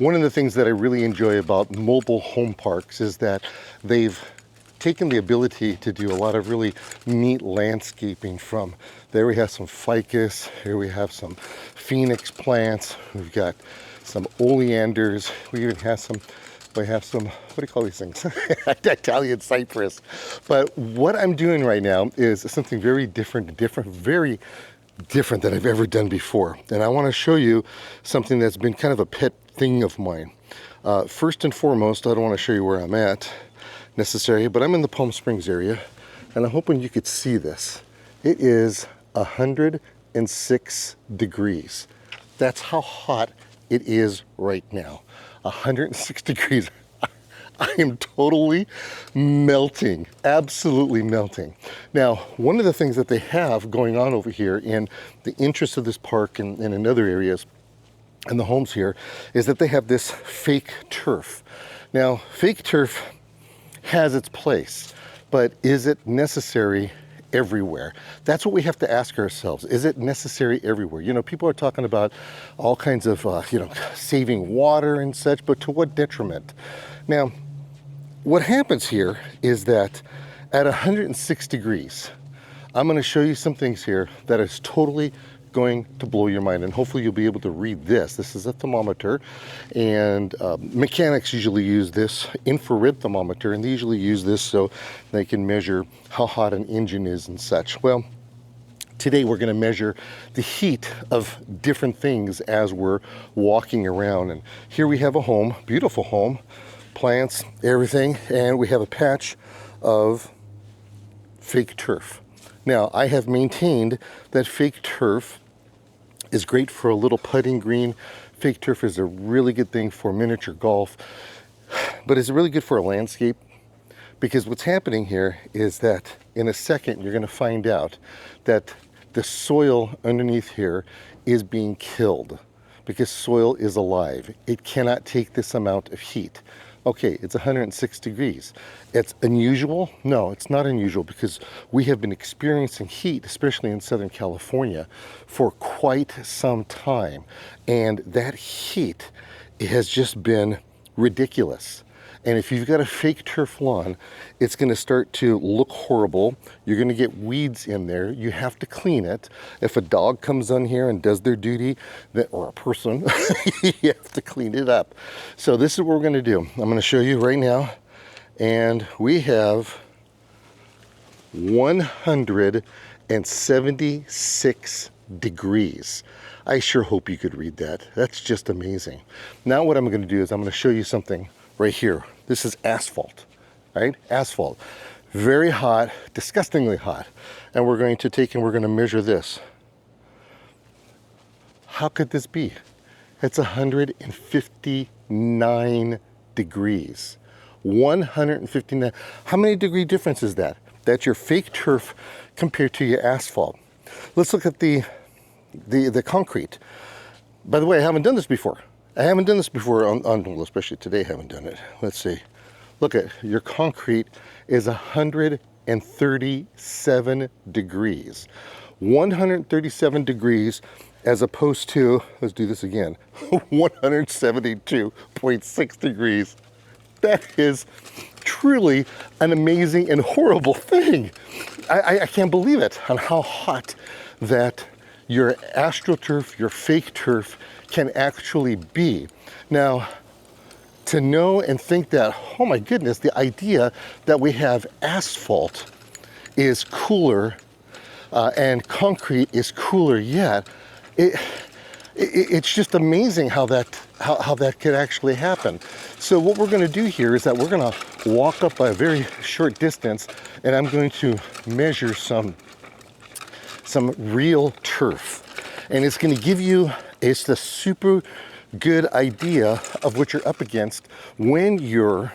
One of the things that I really enjoy about mobile home parks is that they've taken the ability to do a lot of really neat landscaping. From there we have some ficus, here we have some phoenix plants, we've got some oleanders, we even have some, what do you call these things? Italian cypress. But what I'm doing right now is something very different, very different than I've ever done before. And I want to show you something that's been kind of a pet thing of mine. First and foremost, I don't want to show you where I'm at necessarily, but I'm in the Palm Springs area, and I'm hoping you could see this. It is 106 degrees. That's how hot it is right now. 106 degrees. I am totally melting, absolutely melting. Now, one of the things that they have going on over here in the interest of this park and in other areas and the homes here is that they have this fake turf. Now, fake turf has its place, but is it necessary everywhere? That's what we have to ask ourselves. Is it necessary everywhere? You know, people are talking about all kinds of, saving water and such, but to what detriment? Now, what happens here is that at 106 degrees, I'm going to show you some things here that is totally going to blow your mind, and hopefully you'll be able to read this. This is a thermometer, and mechanics usually use this infrared thermometer, and they usually use this so they can measure how hot an engine is and such. Well, today we're going to measure the heat of different things as we're walking around. And here we have a home, beautiful home, plants, everything, and we have a patch of fake turf. Now, I have maintained that fake turf is great for a little putting green. Fake turf is a really good thing for miniature golf, but it's really good for a landscape, because what's happening here is that in a second you're going to find out that the soil underneath here is being killed, because soil is alive. It cannot take this amount of heat. Okay, it's 106 degrees. It's unusual? No, it's not unusual, because we have been experiencing heat, especially in Southern California, for quite some time. And that heat has just been ridiculous. And if you've got a fake turf lawn, it's going to start to look horrible. You're going to get weeds in there. You have to clean it. If a dog comes on here and does their duty, or a person, you have to clean it up. So this is what we're going to do. I'm going to show you right now. And we have 176 degrees. I sure hope you could read that. That's just amazing. Now what I'm going to do is I'm going to show you something right here. This is asphalt, right? Asphalt. Very hot, disgustingly hot. And we're going to take and we're going to measure this. How could this be? It's 159 degrees. 159. How many degree difference is that? That's your fake turf compared to your asphalt. Let's look at the concrete. By the way, I haven't done this before. Well, especially today I haven't done it. Let's see. Look at your concrete is 137 degrees. 137 degrees as opposed to, let's do this again, 172.6 degrees. That is truly an amazing and horrible thing. I can't believe it on how hot that your astroturf, your fake turf, can actually be. Now, to know and think that, oh my goodness, the idea that we have asphalt is cooler and concrete is cooler yet, it's just amazing how that could actually happen. So what we're going to do here is that we're going to walk up a very short distance, and I'm going to measure some real turf, and it's going to give you a super good idea of what you're up against when you're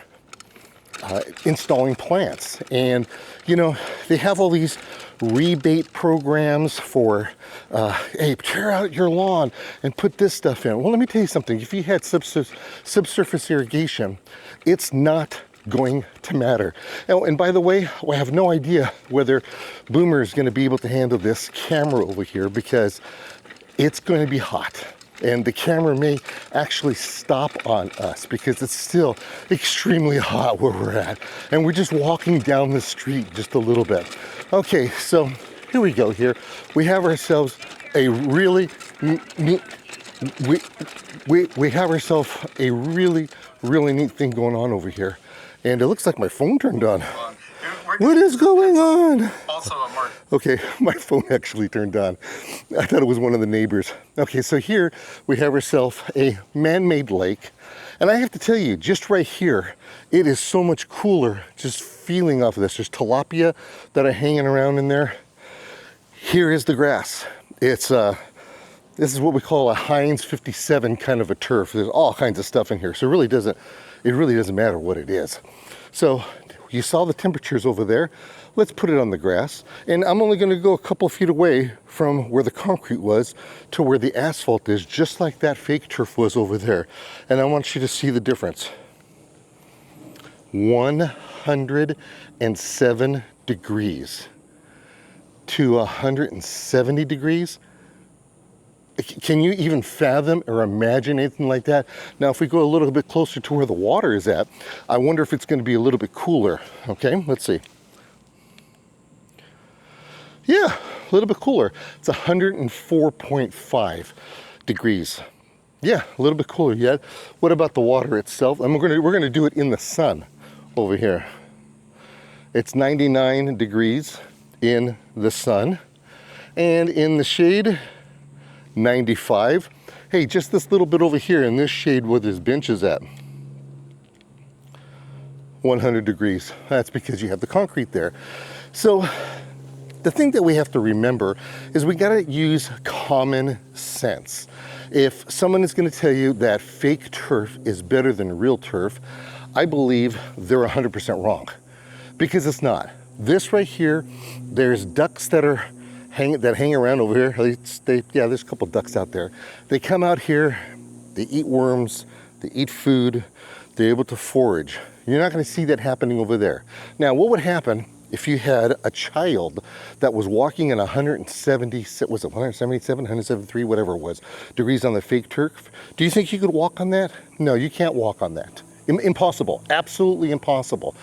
installing plants. And you know, they have all these rebate programs for hey, tear out your lawn and put this stuff in. Well, let me tell you something. If you had subsurface irrigation, it's not going to matter. And by the way, I have no idea whether Boomer is going to be able to handle this camera over here, because it's going to be hot. And the camera may actually stop on us because it's still extremely hot where we're at. And we're just walking down the street just a little bit. Okay, so here we go here. We have ourselves a really neat, we have ourselves a really neat thing going on over here. And it looks like my phone turned on. What is going on? Also a mark. Okay, my phone actually turned on. I thought it was one of the neighbors. Okay, so here we have ourselves a man-made lake. And I have to tell you, just right here, it is so much cooler just feeling off of this. There's tilapia that are hanging around in there. Here is the grass. It's this is what we call a Heinz 57 kind of a turf. There's all kinds of stuff in here. So it really doesn't matter what it is. So you saw the temperatures over there. Let's put it on the grass. And I'm only going to go a couple feet away from where the concrete was to where the asphalt is, just like that fake turf was over there. And I want you to see the difference. 107 degrees to 170 degrees. Can you even fathom or imagine anything like that? Now, if we go a little bit closer to where the water is at, I wonder if it's going to be a little bit cooler. Okay, let's see. Yeah, a little bit cooler. It's 104.5 degrees. Yeah, a little bit cooler yet. What about the water itself? And we're gonna do it in the sun over here. It's 99 degrees in the sun, and in the shade, 95. Hey, just this little bit over here in this shade where this bench is at, 100 degrees. That's because you have the concrete there. So the thing that we have to remember is we gotta use common sense. If someone is gonna tell you that fake turf is better than real turf, I believe they're 100% wrong, because it's not. This right here, there's ducks that hang around over here. Yeah, there's a couple ducks out there. They come out here, they eat worms, they eat food, they're able to forage. You're not gonna see that happening over there. Now, what would happen if you had a child that was walking in 177, 173, whatever it was, degrees on the fake turf? Do you think you could walk on that? No, you can't walk on that. Impossible, absolutely impossible.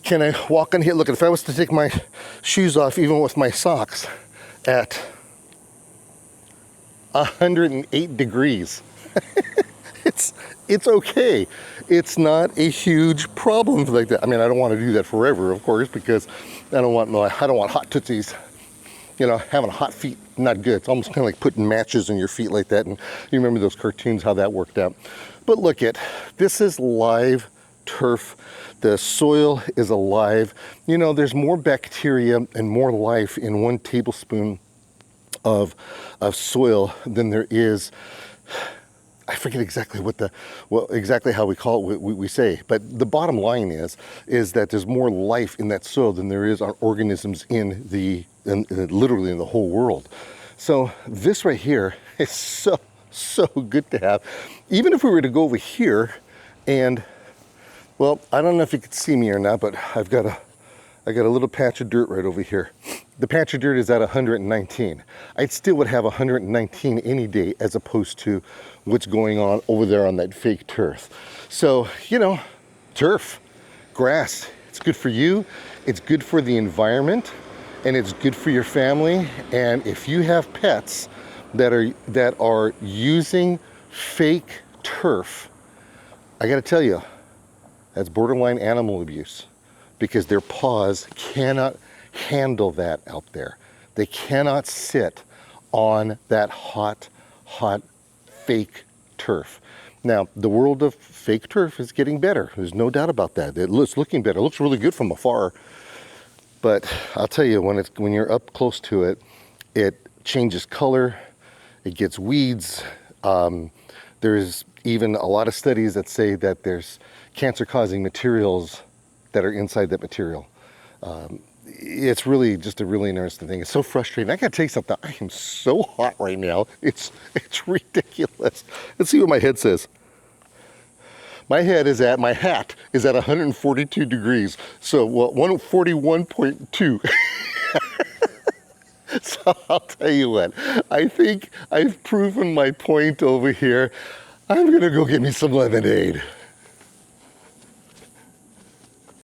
Can I walk on here? Look, if I was to take my shoes off, even with my socks, at 108 degrees, it's okay. It's not a huge problem like that. I mean, I don't want to do that forever, of course, because I don't want hot tootsies. You know, having hot feet, not good. It's almost kind of like putting matches in your feet like that. And you remember those cartoons, how that worked out. But look this is live turf. The soil is alive. You know, there's more bacteria and more life in 1 tablespoon of soil than there is. I forget exactly exactly how we call it, we say, but the bottom line is that there's more life in that soil than there is on organisms literally in the whole world. So this right here is so good to have. Even if we were to go over here and, well, I don't know if you could see me or not, but I got a little patch of dirt right over here. The patch of dirt is at 119. I still would have 119 any day as opposed to what's going on over there on that fake turf. So, you know, turf, grass, it's good for you, it's good for the environment, and it's good for your family. And if you have pets that are using fake turf, I gotta tell you, that's borderline animal abuse, because their paws cannot handle that out there. They cannot sit on that hot fake turf. Now, the world of fake turf is getting better. There's no doubt about that. It's looking better. It looks really good from afar. But I'll tell you, when you're up close to it, it changes color, it gets weeds. There's even a lot of studies that say that there's cancer-causing materials that are inside that material. It's really just a really interesting thing. It's so frustrating. I gotta tell you something. I am so hot right now. It's ridiculous. Let's see what my head says. My hat is at 142 degrees. So, well, 141.2. So I'll tell you what, I think I've proven my point over here. I'm gonna go get me some lemonade.